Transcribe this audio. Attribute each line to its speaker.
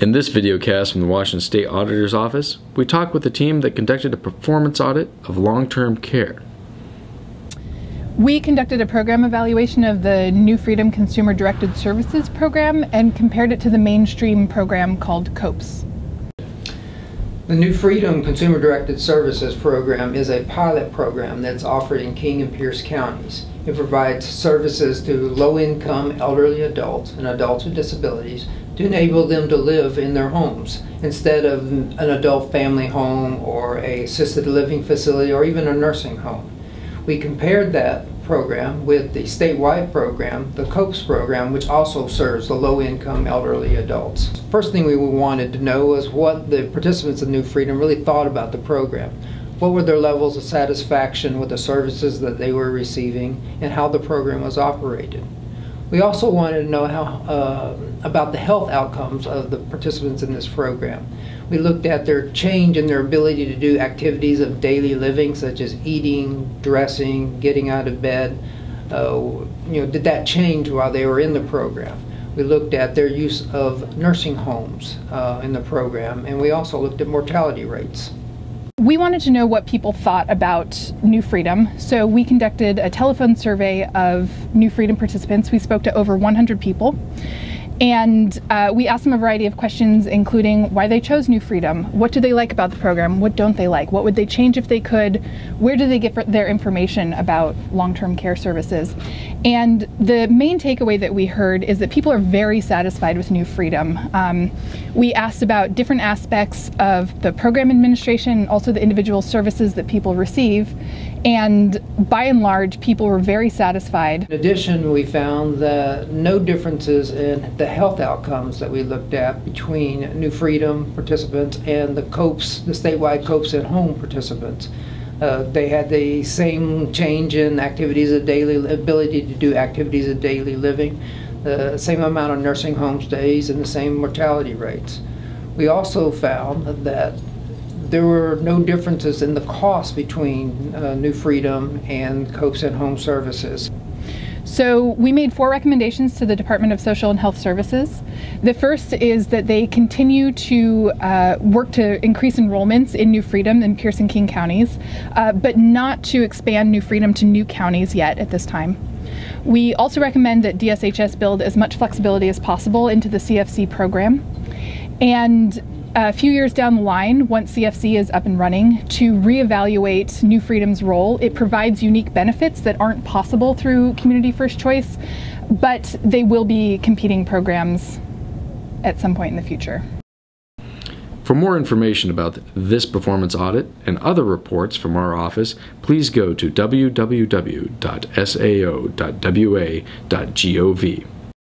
Speaker 1: In this videocast from the Washington State Auditor's Office, we talk with the team that conducted a performance audit of long-term care.
Speaker 2: We conducted a program evaluation of the New Freedom Consumer Directed Services program and compared it to the mainstream program called COPS.
Speaker 3: The New Freedom Consumer Directed Services program is a pilot program that's offered in King and Pierce counties. It provides services to low-income elderly adults and adults with disabilities to enable them to live in their homes instead of an adult family home or a assisted living facility or even a nursing home. We compared that program with the statewide program, the COPS program, which also serves the low-income elderly adults. First thing we wanted to know was what the participants of New Freedom really thought about the program. What were their levels of satisfaction with the services that they were receiving and how the program was operated. We also wanted to know about the health outcomes of the participants in this program. We looked at their change in their ability to do activities of daily living, such as eating, dressing, getting out of bed. Did that change while they were in the program? We looked at their use of nursing homes in the program, and we also looked at mortality rates.
Speaker 2: We wanted to know what people thought about New Freedom, so we conducted a telephone survey of New Freedom participants. We spoke to over 100 people, and we asked them a variety of questions, including why they chose New Freedom, what do they like about the program, what don't they like, what would they change if they could, where do they get their information about long-term care services. And the main takeaway that we heard is that people are very satisfied with New Freedom. We asked about different aspects of the program administration and also the individual services that people receive, and by and large people were very satisfied.
Speaker 3: In addition, we found that no differences in the health outcomes that we looked at between New Freedom participants and the COPS, the statewide COPS at home participants. They had the same change in activities of daily ability to do activities of daily living, the same amount of nursing home stays, and the same mortality rates. We also found that there were no differences in the cost between New Freedom and COPS at home services.
Speaker 2: So we made 4 recommendations to the Department of Social and Health Services. The first is that they continue to work to increase enrollments in New Freedom in Pierce and King counties, but not to expand New Freedom to new counties yet at this time. We also recommend that DSHS build as much flexibility as possible into the CFC program. And a few years down the line, once CFC is up and running, to reevaluate New Freedom's role. It provides unique benefits that aren't possible through Community First Choice, but they will be competing programs at some point in the future.
Speaker 1: For more information about this performance audit and other reports from our office, please go to www.sao.wa.gov.